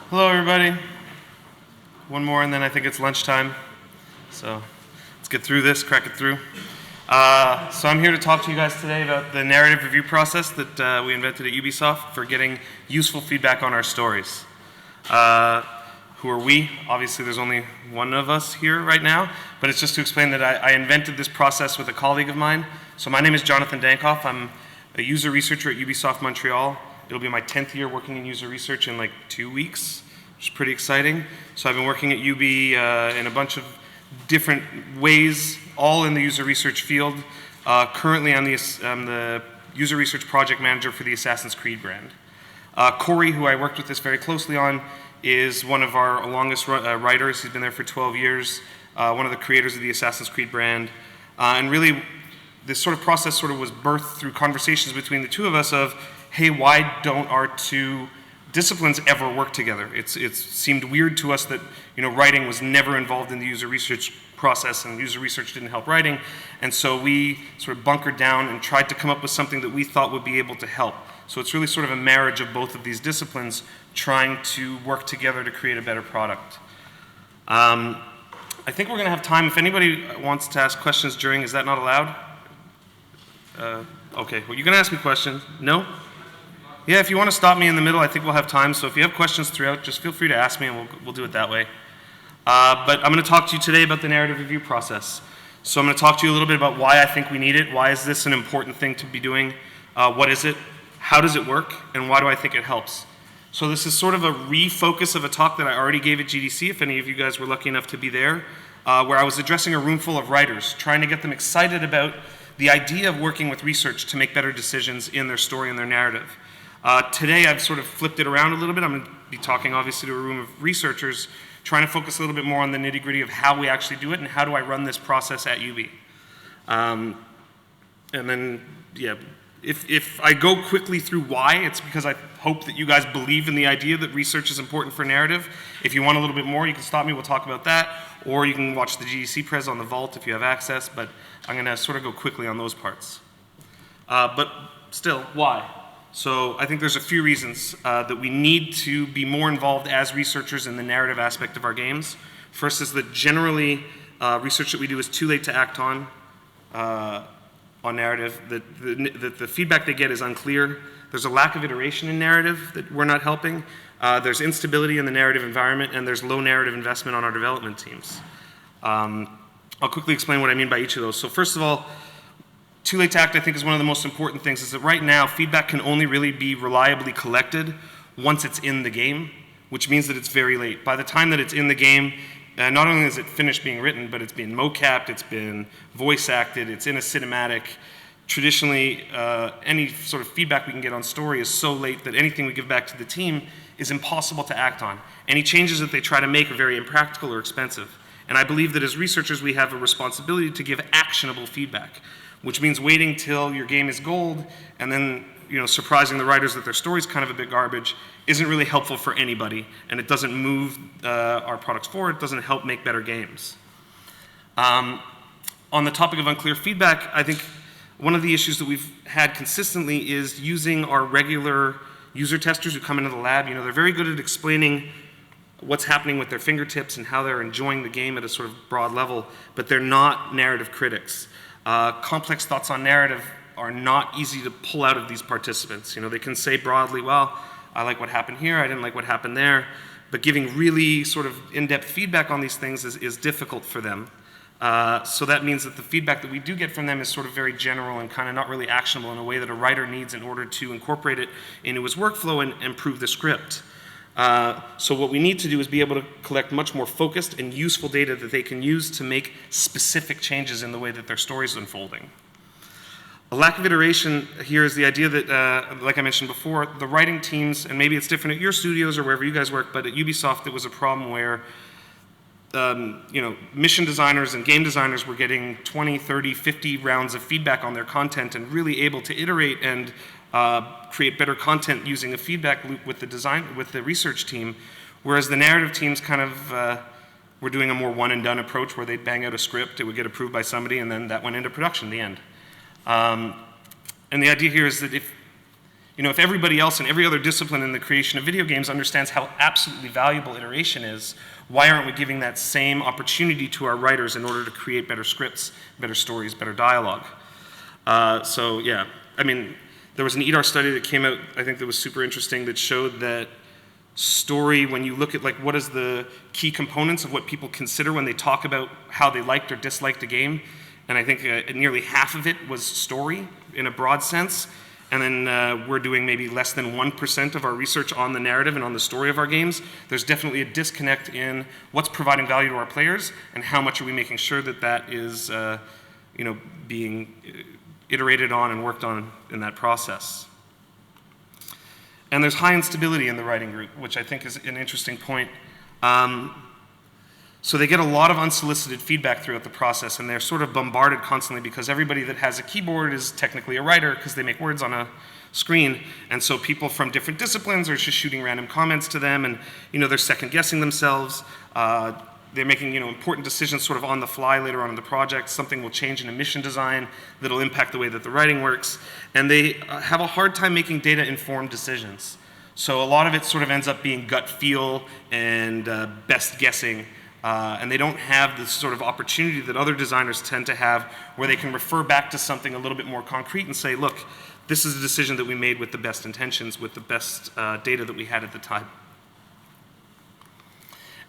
Hello, everybody. One more, and then I think it's lunchtime. So let's get through this, crack it through. So I'm here to talk to you guys today about the narrative review process that we invented at Ubisoft for getting useful feedback on our stories. Who are we? Obviously, there's only one of us here right now, but it's just to explain that I invented this process with a colleague of mine. So my name is Jonathan Dankoff. I'm a user researcher at Ubisoft Montreal. It'll be my 10th year working in user research in like 2 weeks, which is pretty exciting. So I've been working at UB in a bunch of different ways, all in the user research field. Currently, I'm the user research project manager for the Assassin's Creed brand. Corey, who I worked with this very closely on, is one of our longest writers. He's been there for 12 years, one of the creators of the Assassin's Creed brand. And really, this sort of process was birthed through conversations between the two of us of, hey, why don't our two disciplines ever work together? It seemed weird to us that writing was never involved in the user research process, and user research didn't help writing. And so we sort of bunkered down and tried to come up with something that we thought would be able to help. So it's really sort of a marriage of both of these disciplines trying to work together to create a better product. I think we're going to have time. If anybody wants to ask questions during, is that not allowed? Okay, well, you can ask me questions. No? Yeah, if you want to stop me in the middle, I think we'll have time. So if you have questions throughout, just feel free to ask me, and we'll do it that way. But I'm going to talk to you today about the narrative review process. So I'm going to talk to you a little bit about why I think we need it. Why is this an important thing to be doing? What is it? How does it work? And why do I think it helps? So this is sort of a refocus of a talk that I already gave at GDC, if any of you guys were lucky enough to be there, where I was addressing a room full of writers, trying to get them excited about the idea of working with research to make better decisions in their story and their narrative. Today, I've sort of flipped it around a little bit. I'm going to be talking, obviously, to a room of researchers, trying to focus a little bit more on the nitty-gritty of how we actually do it and how do I run this process at UB. And then, yeah, if I go quickly through why, it's because I hope that you guys believe in the idea that research is important for narrative. If you want a little bit more, you can stop me, we'll talk about that, or you can watch the GDC Prez on the Vault if you have access, but I'm going to sort of go quickly on those parts. But still, why? So I think there's a few reasons that we need to be more involved as researchers in the narrative aspect of our games. First is that generally research that we do is too late to act on narrative, that the feedback they get is unclear. There's a lack of iteration in narrative that we're not helping. There's instability in the narrative environment, and there's low narrative investment on our development teams. I'll quickly explain what I mean by each of those. So first of all, too late to act, I think, is one of the most important things, is that right now, feedback can only really be reliably collected once it's in the game, which means that it's very late. By the time that it's in the game, not only is it finished being written, but it's been mocapped, it's been voice acted, it's in a cinematic. Traditionally, any sort of feedback we can get on story is so late that anything we give back to the team is impossible to act on. Any changes that they try to make are very impractical or expensive. And I believe that as researchers, we have a responsibility to give actionable feedback, which means waiting till your game is gold and then surprising the writers that their story's kind of a bit garbage isn't really helpful for anybody, and it doesn't move our products forward, it doesn't help make better games. On the topic of unclear feedback, I think one of the issues that we've had consistently is using our regular user testers who come into the lab. They're very good at explaining what's happening with their fingertips and how they're enjoying the game at a sort of broad level, but they're not narrative critics. Complex thoughts on narrative are not easy to pull out of these participants. They can say broadly, well, I like what happened here, I didn't like what happened there, but giving really sort of in-depth feedback on these things is difficult for them. So that means that the feedback that we do get from them is sort of very general and kind of not really actionable in a way that a writer needs in order to incorporate it into his workflow and improve the script. So what we need to do is be able to collect much more focused and useful data that they can use to make specific changes in the way that their story is unfolding. A lack of iteration here is the idea that, like I mentioned before, the writing teams, and maybe it's different at your studios or wherever you guys work, but at Ubisoft it was a problem where mission designers and game designers were getting 20, 30, 50 rounds of feedback on their content and really able to iterate and create better content using a feedback loop with the research team, whereas the narrative teams kind of were doing a more one and done approach where they'd bang out a script, it would get approved by somebody, and then that went into production in the end. And the idea here is that if if everybody else in every other discipline in the creation of video games understands how absolutely valuable iteration is, why aren't we giving that same opportunity to our writers in order to create better scripts, better stories, better dialogue? So yeah, I mean, there was an EDAR study that came out, I think that was super interesting, that showed that story, when you look at like what is the key components of what people consider when they talk about how they liked or disliked a game, and I think nearly half of it was story in a broad sense, and then we're doing maybe less than 1% of our research on the narrative and on the story of our games. There's definitely a disconnect in what's providing value to our players and how much are we making sure that that is being iterated on and worked on in that process. And there's high instability in the writing group, which I think is an interesting point. So they get a lot of unsolicited feedback throughout the process, and they're sort of bombarded constantly because everybody that has a keyboard is technically a writer because they make words on a screen. And so people from different disciplines are just shooting random comments to them, and they're second guessing themselves. They're making important decisions sort of on the fly later on in the project. Something will change in a mission design that'll impact the way that the writing works. And they have a hard time making data-informed decisions. So a lot of it sort of ends up being gut feel and best guessing. And they don't have the sort of opportunity that other designers tend to have where they can refer back to something a little bit more concrete and say, look, this is a decision that we made with the best intentions, with the best data that we had at the time.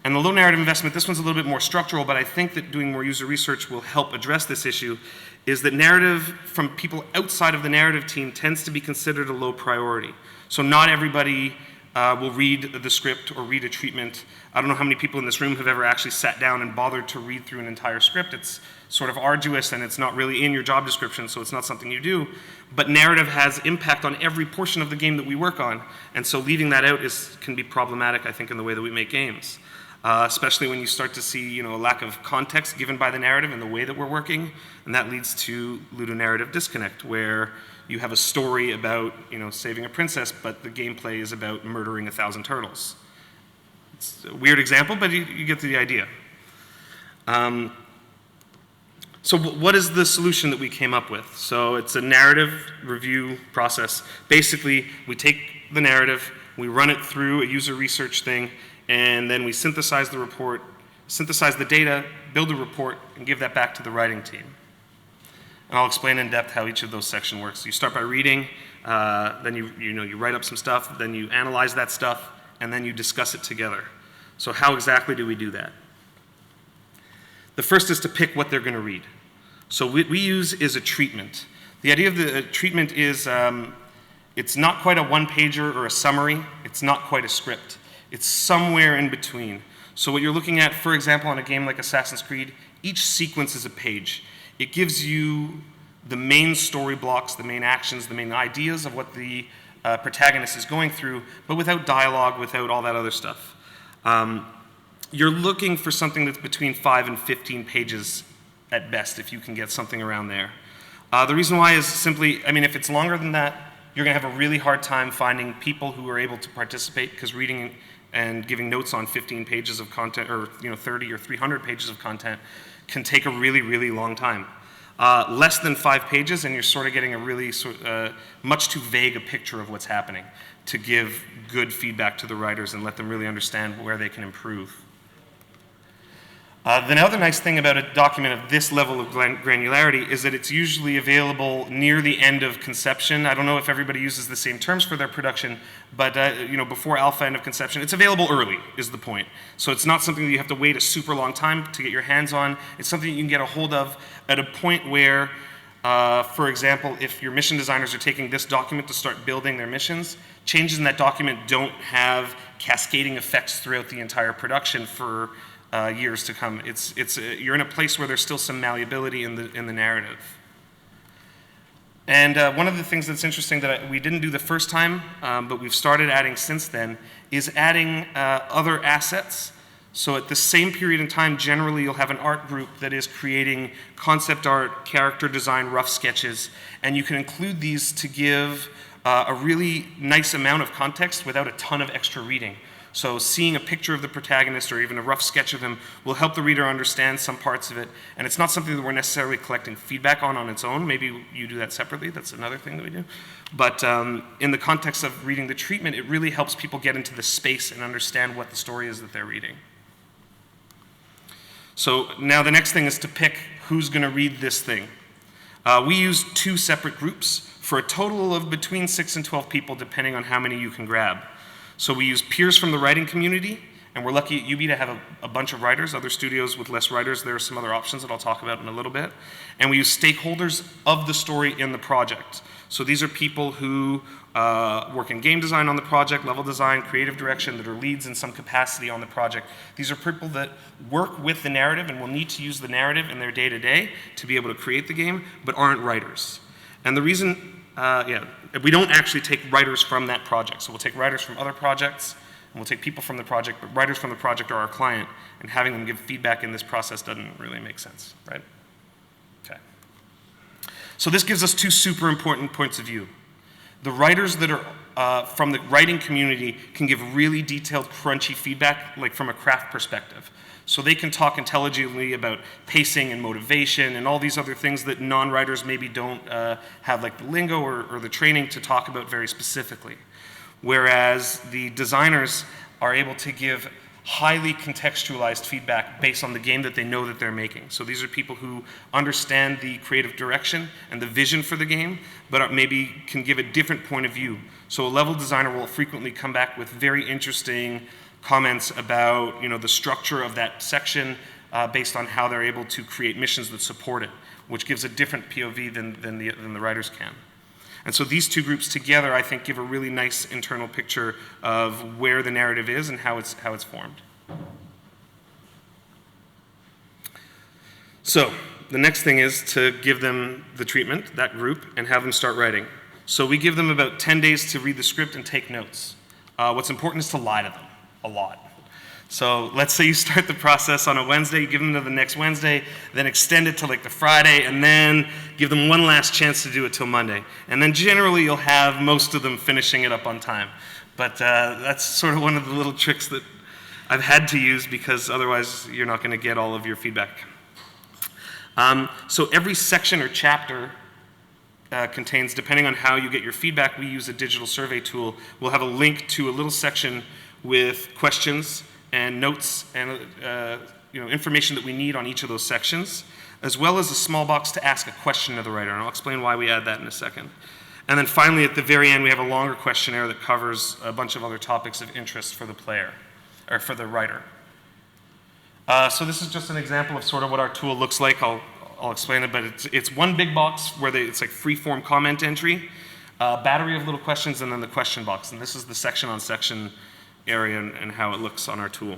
And the low narrative investment, this one's a little bit more structural, but I think that doing more user research will help address this issue, is that narrative from people outside of the narrative team tends to be considered a low priority. So not everybody will read the script or read a treatment. I don't know how many people in this room have ever actually sat down and bothered to read through an entire script. It's sort of arduous and it's not really in your job description, so it's not something you do. But narrative has impact on every portion of the game that we work on, and so leaving that out can be problematic, I think, in the way that we make games. Especially when you start to see a lack of context given by the narrative and the way that we're working, and that leads to ludonarrative disconnect, where you have a story about saving a princess, but the gameplay is about murdering 1,000 turtles. It's a weird example, but you get the idea. So what is the solution that we came up with? So it's a narrative review process. Basically, we take the narrative, we run it through a user research thing, and then we synthesize the report, synthesize the data, build a report, and give that back to the writing team. And I'll explain in depth how each of those sections works. So you start by reading, then you write up some stuff, then you analyze that stuff, and then you discuss it together. So how exactly do we do that? The first is to pick what they're going to read. So what we use is a treatment. The idea of the treatment is it's not quite a one-pager or a summary. It's not quite a script. It's somewhere in between. So what you're looking at, for example, on a game like Assassin's Creed, each sequence is a page. It gives you the main story blocks, the main actions, the main ideas of what the protagonist is going through, but without dialogue, without all that other stuff. You're looking for something that's between 5 and 15 pages at best, if you can get something around there. The reason why is simply, if it's longer than that, you're going to have a really hard time finding people who are able to participate, because reading and giving notes on 15 pages of content, or 30 or 300 pages of content, can take a really, really long time. Less than 5 pages, and you're sort of getting a really much too vague a picture of what's happening to give good feedback to the writers and let them really understand where they can improve. The other nice thing about a document of this level of granularity is that it's usually available near the end of conception. I don't know if everybody uses the same terms for their production, but before alpha, end of conception. It's available early, is the point. So it's not something that you have to wait a super long time to get your hands on. It's something you can get a hold of at a point where, for example, if your mission designers are taking this document to start building their missions, changes in that document don't have cascading effects throughout the entire production for years to come. You're in a place where there's still some malleability in the narrative. And one of the things that's interesting that we didn't do the first time, but we've started adding since then, is adding other assets. So at the same period in time, generally you'll have an art group that is creating concept art, character design, rough sketches, and you can include these to give a really nice amount of context without a ton of extra reading. So seeing a picture of the protagonist or even a rough sketch of him will help the reader understand some parts of it. And it's not something that we're necessarily collecting feedback on its own. Maybe you do that separately. That's another thing that we do. But in the context of reading the treatment, it really helps people get into the space and understand what the story is that they're reading. So now the next thing is to pick who's going to read this thing. We use 2 separate groups for a total of between 6 and 12 people, depending on how many you can grab. So we use peers from the writing community, and we're lucky at UB to have a bunch of writers. Other studios with less writers, there are some other options that I'll talk about in a little bit. And we use stakeholders of the story in the project. So these are people who work in game design on the project, level design, creative direction, that are leads in some capacity on the project. These are people that work with the narrative and will need to use the narrative in their day-to-day to be able to create the game, but aren't writers. And the reason, we don't actually take writers from that project. So we'll take writers from other projects, and we'll take people from the project, but writers from the project are our client, and having them give feedback in this process doesn't really make sense, right? Okay. So this gives us 2 super important points of view. The writers that are from the writing community can give really detailed, crunchy feedback, like from a craft perspective. So they can talk intelligently about pacing and motivation and all these other things that non-writers maybe don't have like the lingo or the training to talk about very specifically. Whereas the designers are able to give highly contextualized feedback based on the game that they know that they're making. So these are people who understand the creative direction and the vision for the game, but maybe can give a different point of view. So a level designer will frequently come back with very interesting comments about, the structure of that section based on how they're able to create missions that support it, which gives a different POV than the writers can. And so these 2 groups together, I think, give a really nice internal picture of where the narrative is and how it's formed. So the next thing is to give them the treatment, that group, and have them start writing. So we give them about 10 days to read the script and take notes. What's important is to lie to them a lot. So let's say you start the process on a Wednesday, you give them to the next Wednesday, then extend it to like the Friday, and then give them one last chance to do it till Monday. And then generally you'll have most of them finishing it up on time. But that's sort of one of the little tricks that I've had to use, because otherwise you're not going to get all of your feedback. So every section or chapter contains, depending on how you get your feedback, we use a digital survey tool. We'll have a link to a little section with questions and notes and information that we need on each of those sections, as well as a small box to ask a question to the writer, and I'll explain why we add that in a second. And then finally, at the very end, we have a longer questionnaire that covers a bunch of other topics of interest for the player, or for the writer. So this is just an example of sort of what our tool looks like. I'll explain it, but it's one big box where it's like free-form comment entry, a battery of little questions, and then the question box. And this is the section-on-section area and how it looks on our tool.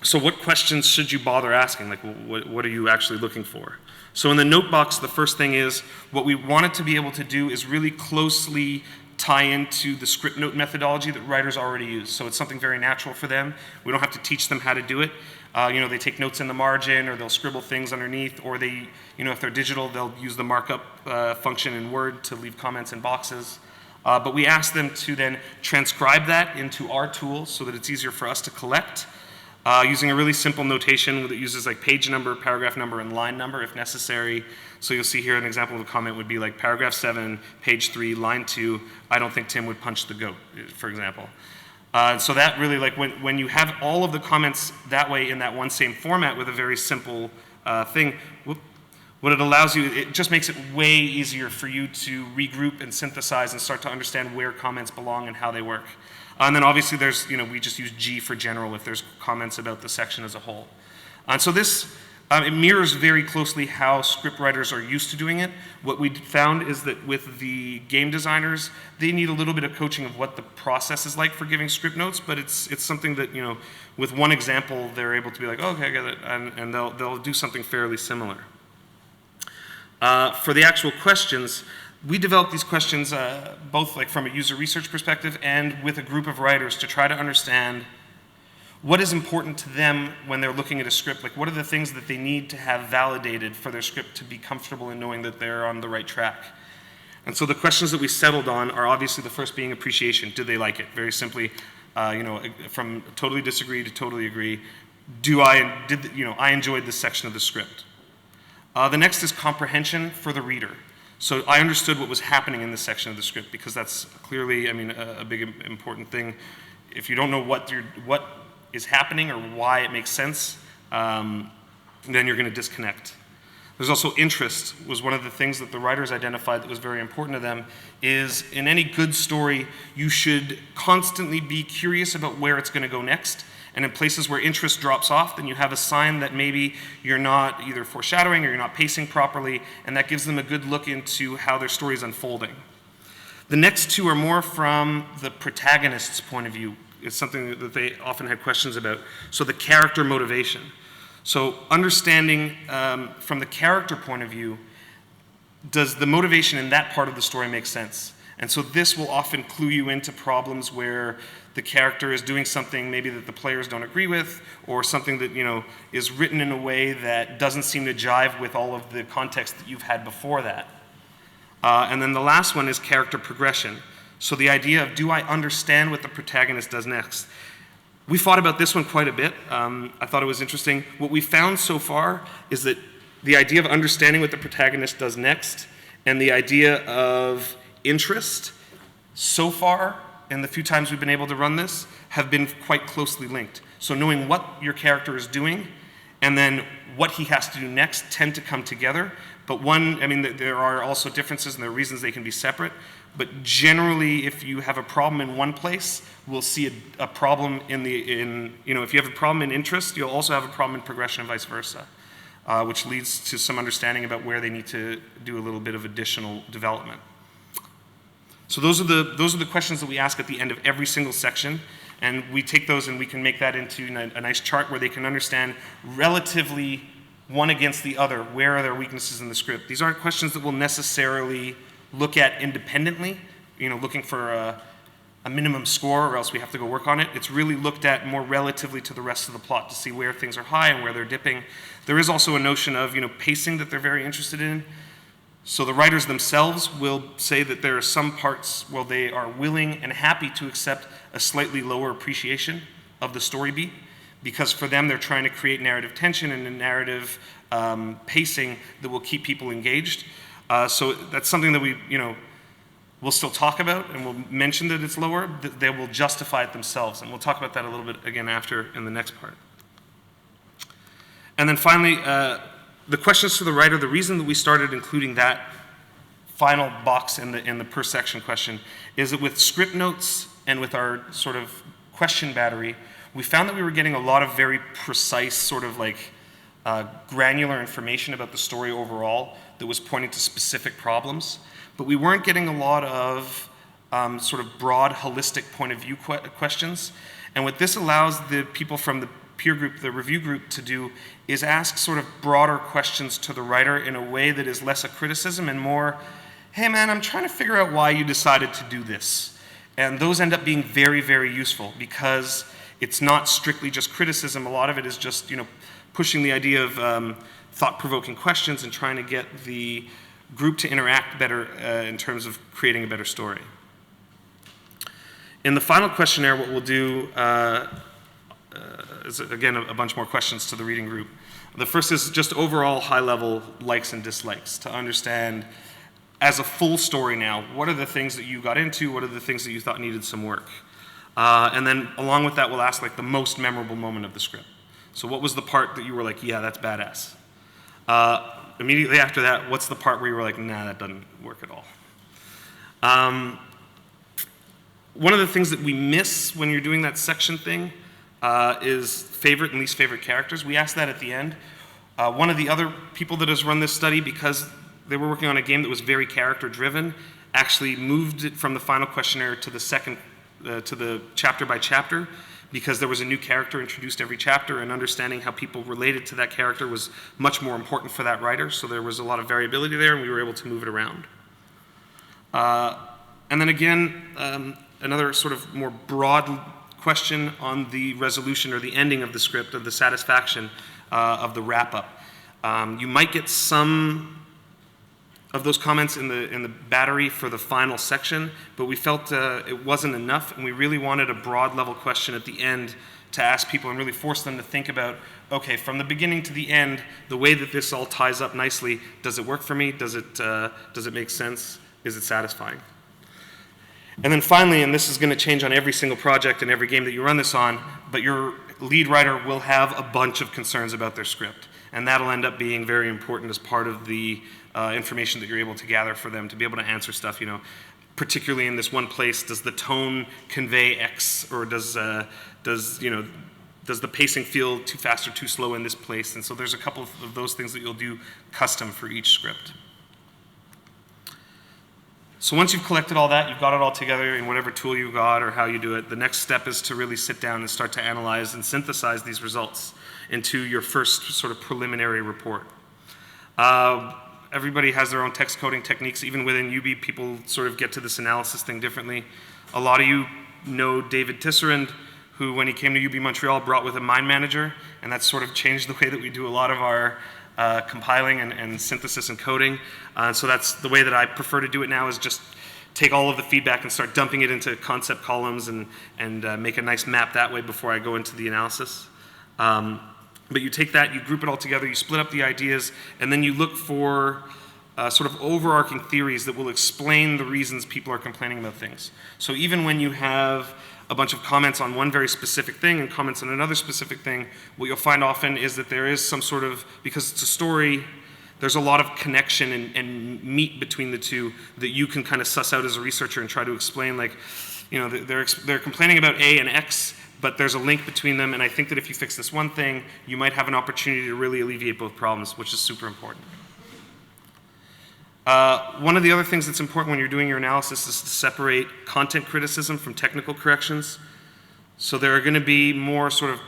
So what questions should you bother asking? Like, what are you actually looking for? So in the note box, the first thing is, what we want it to be able to do is really closely tie into the script note methodology that writers already use. So it's something very natural for them. We don't have to teach them how to do it. They take notes in the margin, or they'll scribble things underneath, or they, if they're digital, they'll use the markup function in Word to leave comments in boxes. But we ask them to then transcribe that into our tool so that it's easier for us to collect, using a really simple notation that uses like page number, paragraph number, and line number if necessary. So you'll see here an example of a comment would be like paragraph 7, page 3, line 2, I don't think Tim would punch the goat, for example. So that really, like when you have all of the comments that way in that one same format with a very simple thing, what it allows you, it just makes it way easier for you to regroup and synthesize and start to understand where comments belong and how they work. And then obviously there's, we just use G for general if there's comments about the section as a whole. And so this, it mirrors very closely how script writers are used to doing it. What we found is that with the game designers, they need a little bit of coaching of what the process is like for giving script notes, but it's something that, with one example, they're able to be like, oh, okay, I get it, and they'll do something fairly similar. For the actual questions, we developed these questions both like from a user research perspective and with a group of writers to try to understand what is important to them when they're looking at a script. Like, what are the things that they need to have validated for their script to be comfortable in knowing that they're on the right track? And so the questions that we settled on are obviously the first being appreciation. Did they like it? Very simply, from totally disagree to totally agree. I enjoyed this section of the script. The next is comprehension for the reader. So I understood what was happening in this section of the script, because that's clearly, a big important thing. If you don't know what is happening or why it makes sense, then you're going to disconnect. There's also interest, was one of the things that the writers identified that was very important to them, is in any good story, you should constantly be curious about where it's going to go next. And in places where interest drops off, then you have a sign that maybe you're not either foreshadowing or you're not pacing properly, and that gives them a good look into how their story is unfolding. The next two are more from the protagonist's point of view. It's something that they often had questions about. So the character motivation. So understanding from the character point of view, does the motivation in that part of the story make sense? And so this will often clue you into problems where the character is doing something maybe that the players don't agree with, or something that is written in a way that doesn't seem to jive with all of the context that you've had before that. And then the last one is character progression. So the idea of, do I understand what the protagonist does next? We fought about this one quite a bit. I thought it was interesting. What we found so far is that the idea of understanding what the protagonist does next and the idea of interest, so far, in the few times we've been able to run this, have been quite closely linked. So knowing what your character is doing and then what he has to do next tend to come together. But there are also differences and there are reasons they can be separate. But generally, if you have a problem in one place, we'll see a problem if you have a problem in interest, you'll also have a problem in progression and vice versa, which leads to some understanding about where they need to do a little bit of additional development. So those are the questions that we ask at the end of every single section, and we take those and we can make that into a nice chart where they can understand relatively one against the other, where are their weaknesses in the script. These aren't questions that will necessarily look at independently, looking for a minimum score, or else we have to go work on it. It's really looked at more relatively to the rest of the plot to see where things are high and where they're dipping. There is also a notion of pacing that they're very interested in. So the writers themselves will say that there are some parts where they are willing and happy to accept a slightly lower appreciation of the story beat, because for them they're trying to create narrative tension and a narrative pacing that will keep people engaged. So that's something that we'll still talk about, and we'll mention that it's lower. They will justify it themselves, and we'll talk about that a little bit again after in the next part. And then finally, the questions to the writer. The reason that we started including that final box in the per section question is that with script notes and with our sort of question battery, we found that we were getting a lot of very precise sort of granular information about the story overall that was pointing to specific problems, but we weren't getting a lot of sort of broad, holistic point of view questions. And what this allows the people from the peer group, the review group, to do is ask sort of broader questions to the writer in a way that is less a criticism and more, hey man, I'm trying to figure out why you decided to do this. And those end up being very, very useful, because it's not strictly just criticism. A lot of it is just, pushing the idea of thought-provoking questions and trying to get the group to interact better in terms of creating a better story. In the final questionnaire, what we'll do is, again, a bunch more questions to the reading group. The first is just overall high-level likes and dislikes, to understand, as a full story now, what are the things that you got into, what are the things that you thought needed some work? And then along with that, we'll ask the most memorable moment of the script. So what was the part that you were like, yeah, that's badass? Immediately after that, what's the part where you were like, nah, that doesn't work at all? One of the things that we miss when you're doing that section thing is favorite and least favorite characters. We asked that at the end. One of the other people that has run this study, because they were working on a game that was very character-driven, actually moved it from the final questionnaire to the second, to the chapter by chapter, because there was a new character introduced every chapter, and understanding how people related to that character was much more important for that writer. So there was a lot of variability there, and we were able to move it around. And then again, another sort of more broad question on the resolution or the ending of the script, of the satisfaction of the wrap-up. You might get some of those comments in the battery for the final section, but we felt it wasn't enough, and we really wanted a broad level question at the end to ask people and really force them to think about, okay, from the beginning to the end, the way that this all ties up nicely, does it work for me? Does it make sense? Is it satisfying? And then finally, and this is going to change on every single project and every game that you run this on, but your lead writer will have a bunch of concerns about their script, and that'll end up being very important as part of the information that you're able to gather for them to be able to answer stuff, particularly in this one place, does the tone convey X, or does the pacing feel too fast or too slow in this place? And so there's a couple of those things that you'll do custom for each script. So once you've collected all that, you've got it all together in whatever tool you got or how you do it, the next step is to really sit down and start to analyze and synthesize these results into your first sort of preliminary report. Everybody has their own text coding techniques. Even within UB, people sort of get to this analysis thing differently. A lot of you know David Tisserand, who, when he came to UB Montreal, brought with a mind manager, and that sort of changed the way that we do a lot of our compiling and synthesis and coding. So that's the way that I prefer to do it now, is just take all of the feedback and start dumping it into concept columns and make a nice map that way before I go into the analysis. But you take that, you group it all together, you split up the ideas, and then you look for sort of overarching theories that will explain the reasons people are complaining about things. So even when you have a bunch of comments on one very specific thing and comments on another specific thing, what you'll find often is that there is some sort of, because it's a story, there's a lot of connection and meat between the two that you can kind of suss out as a researcher and try to explain, like, they're complaining about A and X, but there's a link between them, and I think that if you fix this one thing, you might have an opportunity to really alleviate both problems, which is super important. One of the other things that's important when you're doing your analysis is to separate content criticism from technical corrections. So there are going to be more sort of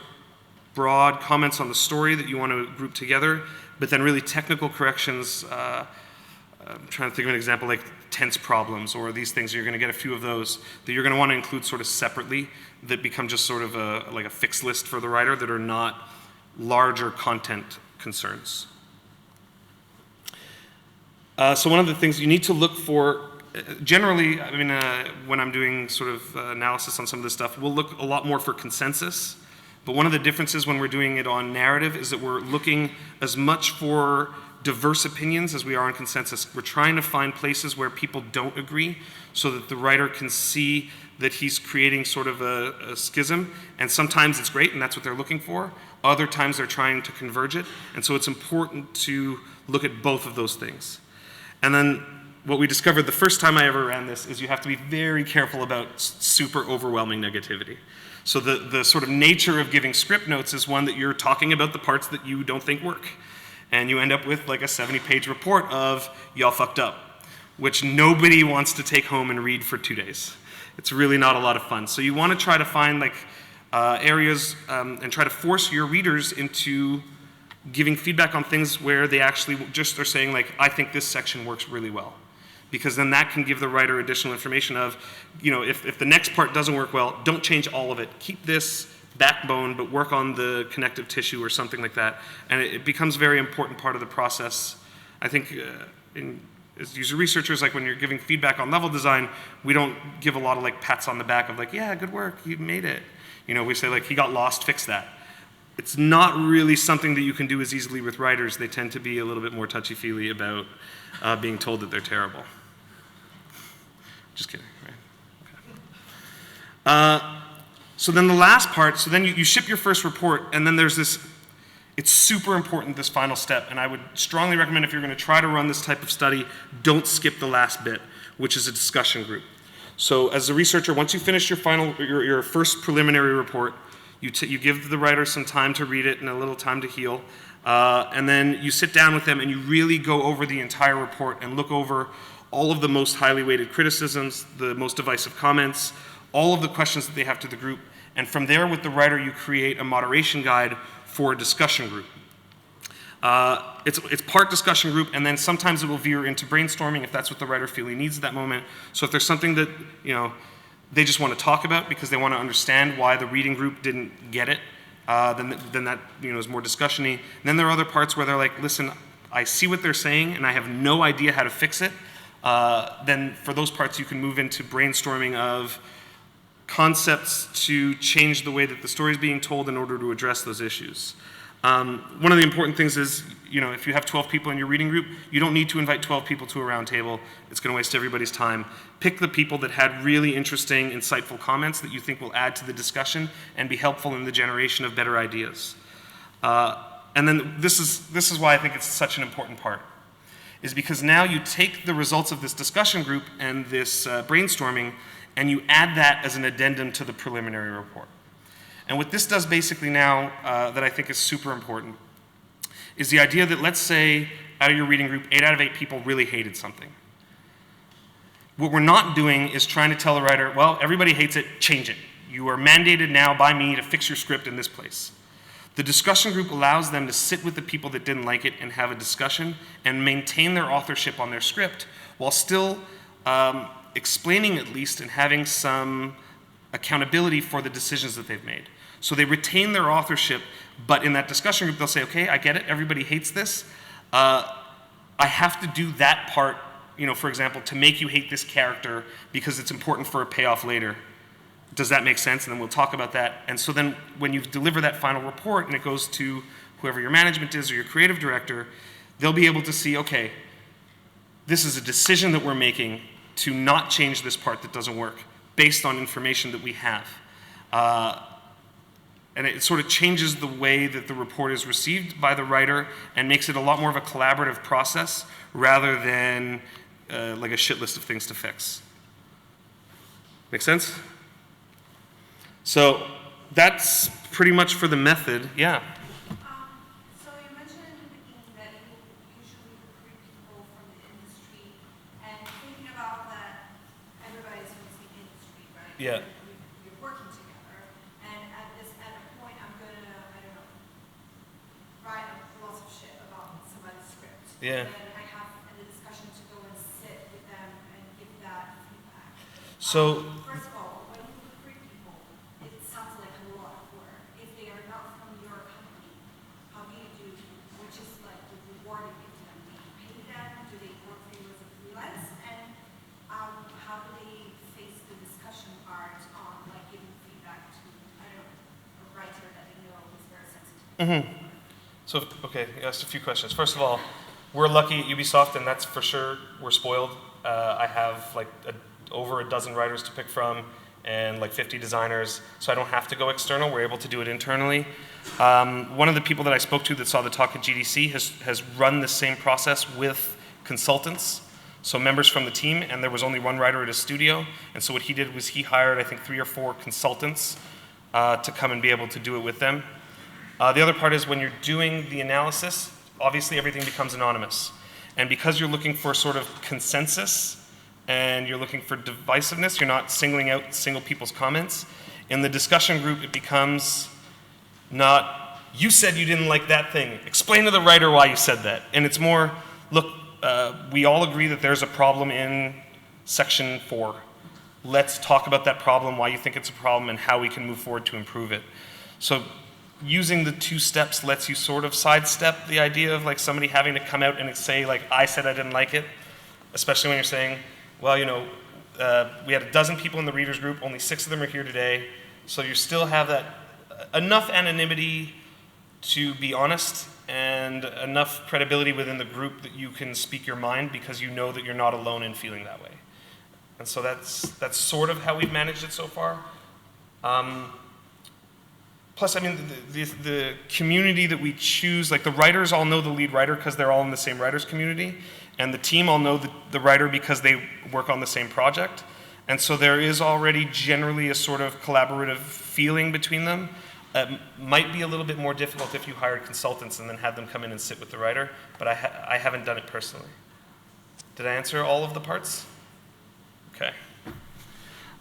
broad comments on the story that you want to group together, but then really technical corrections, I'm trying to think of an example like tense problems or these things, you're going to get a few of those that you're going to want to include sort of separately that become just sort of like a fixed list for the writer that are not larger content concerns. So one of the things you need to look for, generally, I mean, when I'm doing sort of analysis on some of this stuff, we'll look a lot more for consensus. But one of the differences when we're doing it on narrative is that we're looking as much for diverse opinions as we are on consensus. We're trying to find places where people don't agree so that the writer can see that he's creating sort of a schism. And sometimes it's great and that's what they're looking for. Other times they're trying to converge it. And so it's important to look at both of those things. And then what we discovered the first time I ever ran this is you have to be very careful about super overwhelming negativity. So the sort of nature of giving script notes is one that you're talking about the parts that you don't think work. And you end up with like a 70-page report of y'all fucked up, which nobody wants to take home and read for 2 days. It's really not a lot of fun. So you want to try to find like areas and try to force your readers into giving feedback on things where they actually just are saying like, I think this section works really well. Because then that can give the writer additional information of, if the next part doesn't work well, don't change all of it. Keep this backbone, but work on the connective tissue or something like that. And it becomes a very important part of the process. I think as user researchers, like when you're giving feedback on level design, we don't give a lot of like pats on the back of like, yeah, good work, you made it. We say like, he got lost, fix that. It's not really something that you can do as easily with writers. They tend to be a little bit more touchy-feely about being told that they're terrible. Just kidding, right? Okay. So then the last part, so then you ship your first report, and then there's this, it's super important, this final step, and I would strongly recommend if you're going to try to run this type of study, don't skip the last bit, which is a discussion group. So as a researcher, once you finish your first preliminary report, you give the writer some time to read it and a little time to heal, and then you sit down with them and you really go over the entire report and look over all of the most highly weighted criticisms, the most divisive comments, all of the questions that they have to the group, and from there with the writer you create a moderation guide for a discussion group. It's part discussion group, and then sometimes it will veer into brainstorming if that's what the writer feels he needs at that moment. So if there's something that they just want to talk about because they want to understand why the reading group didn't get it, then that is more discussion-y. And then there are other parts where they're like, listen, I see what they're saying and I have no idea how to fix it, then for those parts you can move into brainstorming of concepts to change the way that the story is being told in order to address those issues. One of the important things is, if you have 12 people in your reading group, you don't need to invite 12 people to a round table. It's going to waste everybody's time. Pick the people that had really interesting, insightful comments that you think will add to the discussion and be helpful in the generation of better ideas. And then this is why I think it's such an important part, is because now you take the results of this discussion group and this brainstorming and you add that as an addendum to the preliminary report. And what this does basically now that I think is super important is the idea that, let's say out of your reading group, 8 out of 8 people really hated something. What we're not doing is trying to tell the writer, well, everybody hates it, change it. You are mandated now by me to fix your script in this place. The discussion group allows them to sit with the people that didn't like it and have a discussion and maintain their authorship on their script while still explaining at least and having some accountability for the decisions that they've made. So they retain their authorship, but in that discussion group they'll say, okay, I get it, everybody hates this. I have to do that part, for example, to make you hate this character because it's important for a payoff later. Does that make sense? And then we'll talk about that. And so then when you deliver that final report and it goes to whoever your management is or your creative director, they'll be able to see, okay, this is a decision that we're making to not change this part that doesn't work based on information that we have. And it sort of changes the way that the report is received by the writer and makes it a lot more of a collaborative process rather than like a shit list of things to fix. Make sense? So that's pretty much for the method. Yeah. So you mentioned in the beginning that you usually recruit people from the industry, and thinking about that, everybody's from the same industry, right? Yeah. You're working together, and at a point, I'm gonna, write lots of shit about somebody's script. Yeah. And I have the discussion to go and sit with them and give that feedback. So. First of all, when you recruit people, it sounds like a lot of work. If they are not from your company, how do you do, which is like the reward you give them? Do you pay them? Do they work for you as a freelance? And how do they face the discussion part on like giving feedback to, a writer that they know is very sensitive? So, okay, you asked a few questions. First of all, we're lucky at Ubisoft, and that's for sure, we're spoiled. I have like over a dozen writers to pick from and like 50 designers, so I don't have to go external. We're able to do it internally. One of the people that I spoke to that saw the talk at GDC has run the same process with consultants, so members from the team, and there was only one writer at a studio, and so what he did was he hired, I think, 3 or 4 consultants to come and be able to do it with them. The other part is when you're doing the analysis, obviously everything becomes anonymous. And because you're looking for sort of consensus and you're looking for divisiveness, you're not singling out single people's comments. In the discussion group, it becomes not, you said you didn't like that thing. Explain to the writer why you said that. And it's more, look, we all agree that there's a problem in section 4. Let's talk about that problem, why you think it's a problem, and how we can move forward to improve it. So using the 2 steps lets you sort of sidestep the idea of like somebody having to come out and say like, I said I didn't like it, especially when you're saying, well, we had a dozen people in the readers group, only 6 of them are here today, so you still have that enough anonymity to be honest and enough credibility within the group that you can speak your mind because you know that you're not alone in feeling that way. And so that's sort of how we've managed it so far. Plus, I mean, the community that we choose, like the writers all know the lead writer because they're all in the same writers community, and the team all know the writer because they work on the same project. And so there is already generally a sort of collaborative feeling between them. It might be a little bit more difficult if you hired consultants and then had them come in and sit with the writer, but I haven't done it personally. Did I answer all of the parts? Okay.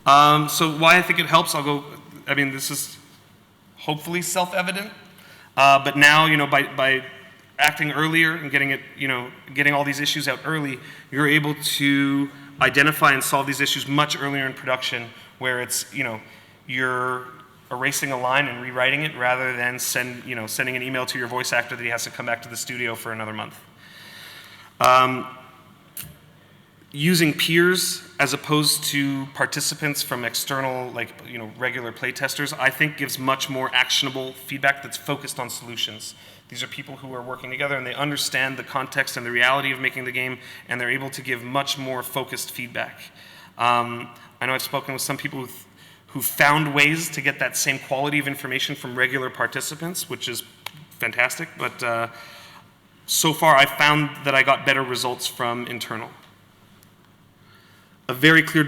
So why I think it helps, this is hopefully self-evident, but now, by acting earlier and getting all these issues out early, you're able to identify and solve these issues much earlier in production, where it's, you're erasing a line and rewriting it rather than sending an email to your voice actor that he has to come back to the studio for another month. Using peers as opposed to participants from external, like, regular playtesters, I think gives much more actionable feedback that's focused on solutions. These are people who are working together and they understand the context and the reality of making the game, and they're able to give much more focused feedback. I know I've spoken with some people who found ways to get that same quality of information from regular participants, which is fantastic, but so far I found that I got better results from internal. A very clear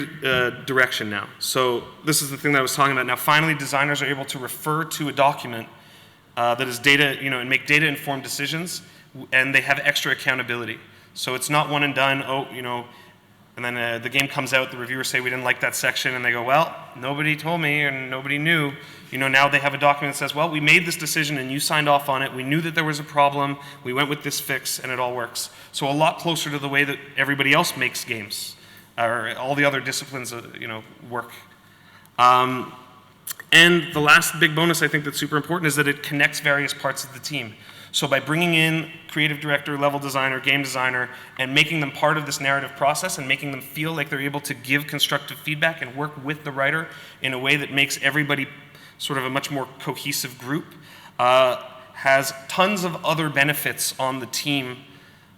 direction now. So this is the thing that I was talking about. Now finally designers are able to refer to a document that is data, and make data-informed decisions, and they have extra accountability. So it's not one and done, and then the game comes out, the reviewers say we didn't like that section, and they go, well, nobody told me and nobody knew. Now they have a document that says, well, we made this decision and you signed off on it, we knew that there was a problem, we went with this fix, and it all works. So a lot closer to the way that everybody else makes games, or all the other disciplines, work. And the last big bonus I think that's super important is that it connects various parts of the team. So by bringing in creative director, level designer, game designer, and making them part of this narrative process and making them feel like they're able to give constructive feedback and work with the writer in a way that makes everybody sort of a much more cohesive group, has tons of other benefits on the team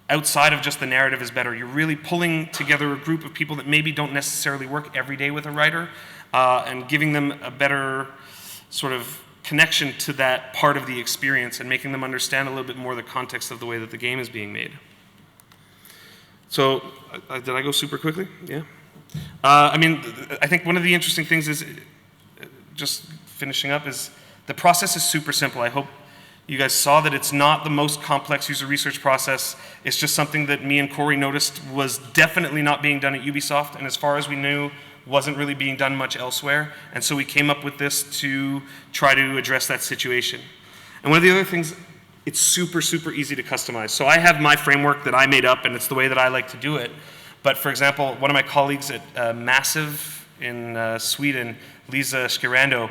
outside of just the narrative is better. You're really pulling together a group of people that maybe don't necessarily work every day with a writer, and giving them a better sort of connection to that part of the experience and making them understand a little bit more the context of the way that the game is being made. So, did I go super quickly? Yeah. I think one of the interesting things is, just finishing up, is the process is super simple. I hope you guys saw that it's not the most complex user research process. It's just something that me and Corey noticed was definitely not being done at Ubisoft, and as far as we knew, wasn't really being done much elsewhere. And so we came up with this to try to address that situation. And one of the other things, it's super, super easy to customize. So I have my framework that I made up, and it's the way that I like to do it. But for example, one of my colleagues at Massive in Sweden, Lisa Skirando,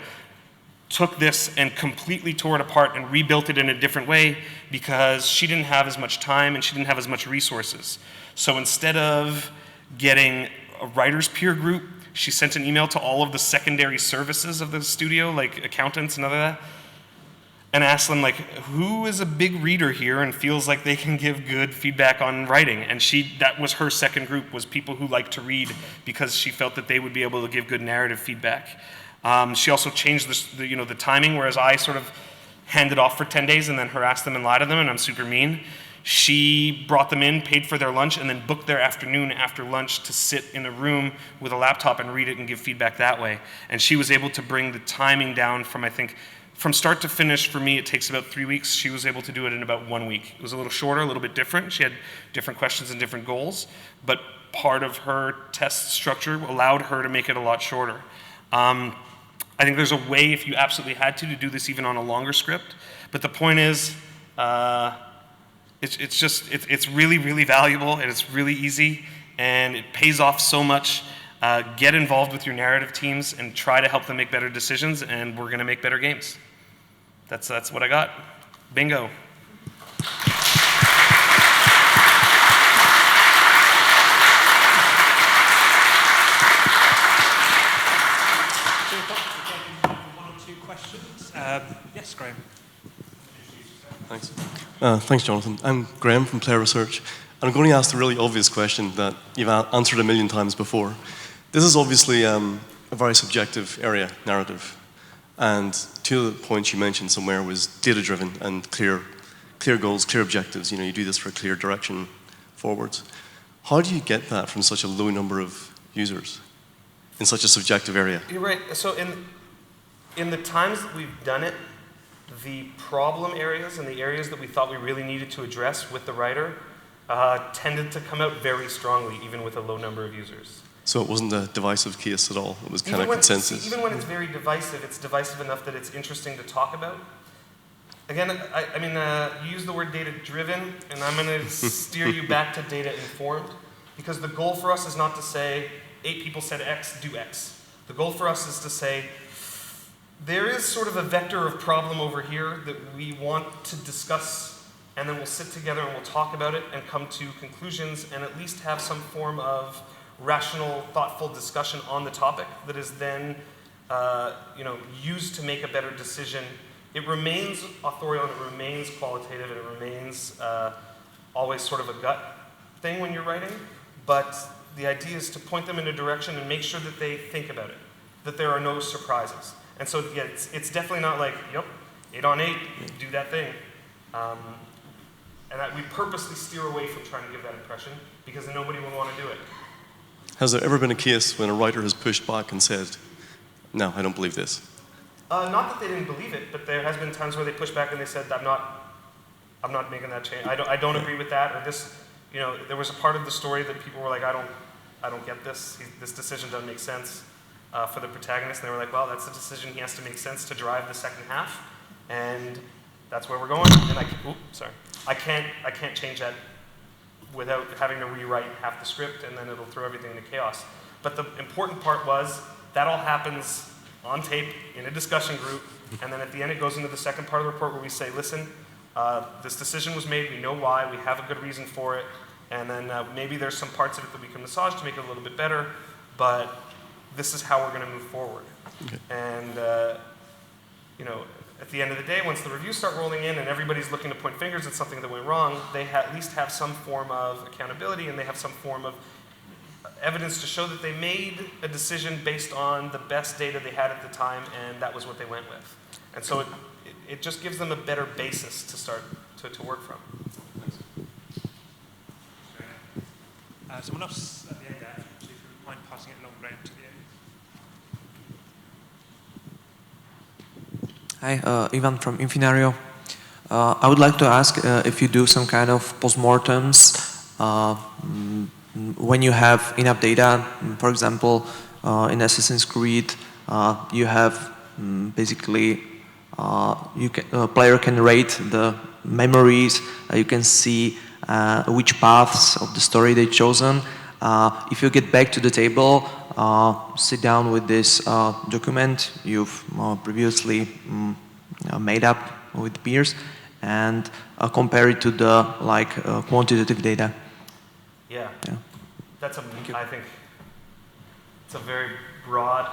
took this and completely tore it apart and rebuilt it in a different way because she didn't have as much time and she didn't have as much resources. So instead of getting a writer's peer group, she sent an email to all of the secondary services of the studio, like accountants and other that, and asked them, like, who is a big reader here and feels like they can give good feedback on writing? And that was her second group, was people who like to read, because she felt that they would be able to give good narrative feedback. She also changed the timing, whereas I sort of handed off for 10 days and then harassed them and lied to them, and I'm super mean. She brought them in, paid for their lunch, and then booked their afternoon after lunch to sit in a room with a laptop and read it and give feedback that way. And she was able to bring the timing down from, I think, from start to finish, for me, it takes about 3 weeks. She was able to do it in about 1 week. It was a little shorter, a little bit different. She had different questions and different goals, but part of her test structure allowed her to make it a lot shorter. I think there's a way, if you absolutely had to do this even on a longer script. But the point is, it's really, really valuable, and it's really easy, and it pays off so much. Get involved with your narrative teams and try to help them make better decisions, and we're going to make better games. That's what I got. Bingo. Yes, Graham. Thanks. Thanks, Jonathan. I'm Graham from Player Research, and I'm going to ask the really obvious question that you've answered a million times before. This is obviously a very subjective area, narrative, and two of the points you mentioned somewhere was data-driven and clear goals, clear objectives. You do this for a clear direction forwards. How do you get that from such a low number of users in such a subjective area? You're right. So in the times that we've done it, the problem areas and the areas that we thought we really needed to address with the writer tended to come out very strongly, even with a low number of users. So it wasn't a divisive case at all? It was kind of consensus? Even when it's very divisive, it's divisive enough that it's interesting to talk about. Again, you use the word data-driven, and I'm going to steer you back to data-informed, because the goal for us is not to say, 8 people said X, do X. The goal for us is to say, there is sort of a vector of problem over here that we want to discuss and then we'll sit together and we'll talk about it and come to conclusions and at least have some form of rational, thoughtful discussion on the topic that is then used to make a better decision. It remains authorial and it remains qualitative and it remains always sort of a gut thing when you're writing, but the idea is to point them in a direction and make sure that they think about it, that there are no surprises. And so yeah, it's definitely not like, yep, 8 on 8, do that thing. And we purposely steer away from trying to give that impression because nobody would want to do it. Has there ever been a case when a writer has pushed back and said, no, I don't believe this? Not that they didn't believe it, but there has been times where they pushed back and they said, I'm not making that change. I don't agree with that. Or this, there was a part of the story that people were like, I don't get this. This decision doesn't make sense for the protagonist. And they were like, well, that's the decision. He has to make sense to drive the second half, and that's where we're going. And I can't change that without having to rewrite half the script, and then it'll throw everything into chaos. But the important part was that all happens on tape in a discussion group, and then at the end it goes into the second part of the report where we say, listen, this decision was made, we know why, we have a good reason for it, and then maybe there's some parts of it that we can massage to make it a little bit better, but this is how we're going to move forward. Okay. And at the end of the day, once the reviews start rolling in and everybody's looking to point fingers at something that went wrong, they at least have some form of accountability and they have some form of evidence to show that they made a decision based on the best data they had at the time, and that was what they went with. And so it just gives them a better basis to start to work from. Someone else at the end there, so if you mind passing it along, Graham, to the end. Hi, Ivan from Infinario. I would like to ask if you do some kind of postmortems when you have enough data. For example, in Assassin's Creed, you have basically a player can rate the memories. You can see which paths of the story they've chosen. If you get back to the table, sit down with this document you've previously made up with peers, and compare it to the quantitative data. Yeah. That's I think it's a very broad,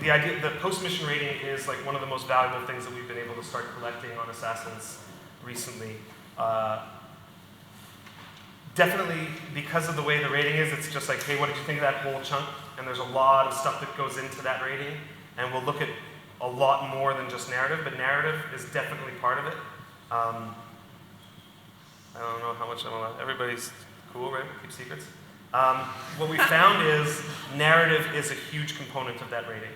the idea, the post-mission rating is like one of the most valuable things that we've been able to start collecting on Assassins recently. Definitely because of the way the rating is, it's just like, hey, what did you think of that whole chunk? And there's a lot of stuff that goes into that rating, and we'll look at a lot more than just narrative, but narrative is definitely part of it. I don't know how much I'm allowed. Everybody's cool, right? Keep secrets. What we found is narrative is a huge component of that rating.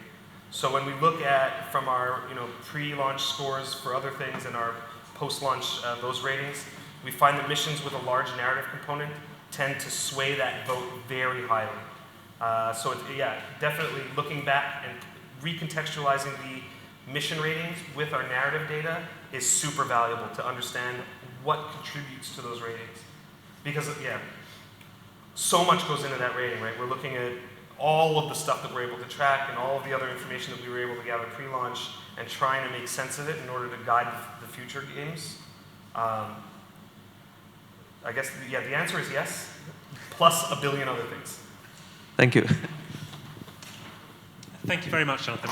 So when we look at from our pre-launch scores for other things and our post-launch those ratings, we find that missions with a large narrative component tend to sway that vote very highly. So definitely looking back and recontextualizing the mission ratings with our narrative data is super valuable to understand what contributes to those ratings. Because so much goes into that rating, right? We're looking at all of the stuff that we're able to track and all of the other information that we were able to gather pre-launch and trying to make sense of it in order to guide the future games. I guess, the answer is yes, plus a billion other things. Thank you. Thank you very much, Jonathan.